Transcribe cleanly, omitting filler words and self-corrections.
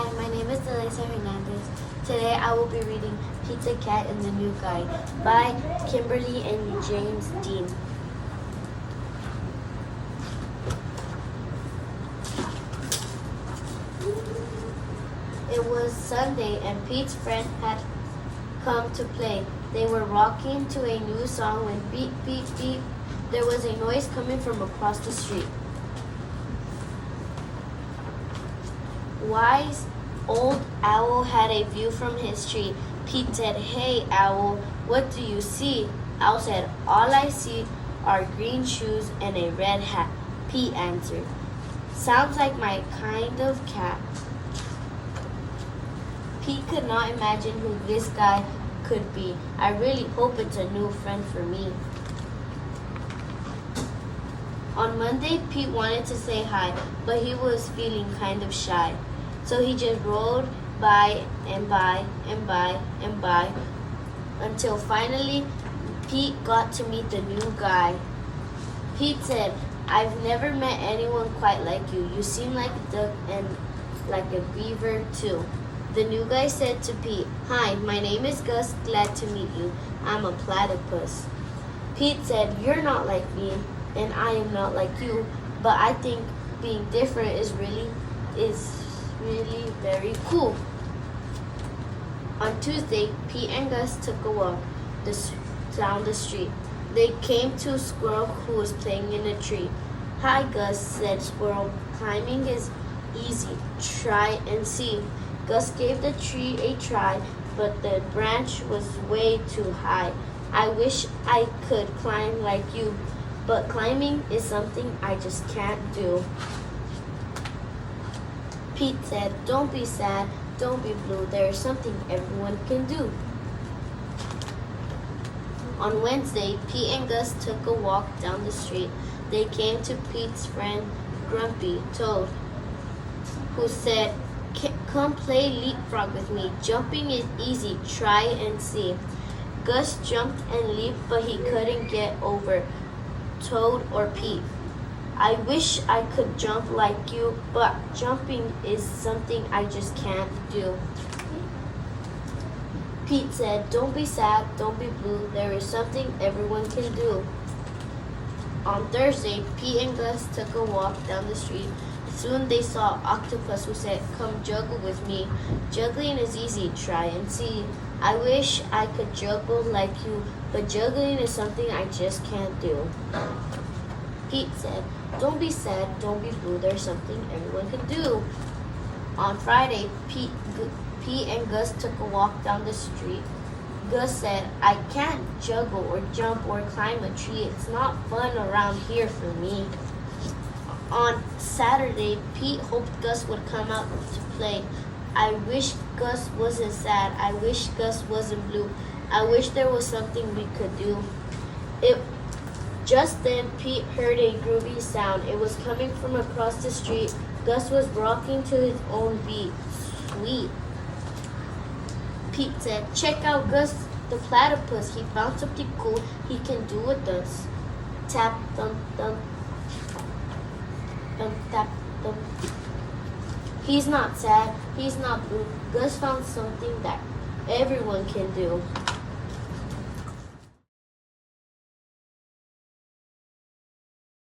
Hi, my name is Delisa Hernandez. Today I will be reading Pizza Cat and the New Guy by Kimberly and James Dean. It was Sunday and Pete's friend had come to play. They were rocking to a new song when beep, beep, beep, there was a noise coming from across the street. Wise old Owl had a view from his tree. Pete said, "Hey, Owl, what do you see?" Owl said, "All I see are green shoes and a red hat." Pete answered, "Sounds like my kind of cat." Pete could not imagine who this guy could be. "I really hope it's a new friend for me." On Monday, Pete wanted to say hi, but he was feeling kind of shy. So he just rode by and by and by and by until finally Pete got to meet the new guy. Pete said, "I've never met anyone quite like you. You seem like a duck and like a beaver too." The new guy said to Pete, "Hi, my name is Gus. Glad to meet you. I'm a platypus." Pete said, "You're not like me, and I am not like you, but I think being different is really very cool." On Tuesday, Pete and Gus took a walk down the street. They came to a squirrel who was playing in a tree. "Hi, Gus," said Squirrel. "Climbing is easy. Try and see." Gus gave the tree a try, but the branch was way too high. "I wish I could climb like you, but climbing is something I just can't do." Pete said, "Don't be sad, don't be blue. There is something everyone can do." On Wednesday, Pete and Gus took a walk down the street. They came to Pete's friend, Grumpy Toad, who said, "Come play leapfrog with me. Jumping is easy. Try and see." Gus jumped and leaped, but he couldn't get over Toad or Pete. "I wish I could jump like you, but jumping is something I just can't do." Pete said, "Don't be sad, don't be blue. There is something everyone can do." On Thursday, Pete and Gus took a walk down the street. Soon they saw Octopus, who said, "Come juggle with me. Juggling is easy. Try and see." "I wish I could juggle like you, but juggling is something I just can't do." Pete said, "Don't be sad, don't be blue. There's something everyone can do." On Friday, Pete and Gus took a walk down the street. Gus said, "I can't juggle or jump or climb a tree. It's not fun around here for me." On Saturday, Pete hoped Gus would come out to play. "I wish Gus wasn't sad. I wish Gus wasn't blue. I wish there was something we could do." Just then, Pete heard a groovy sound. It was coming from across the street. Gus was rocking to his own beat. Sweet. Pete said, "Check out Gus the platypus. He found something cool he can do with us." Tap, thump, thump. Thump, tap, thump. "He's not sad. He's not blue. Gus found something that everyone can do."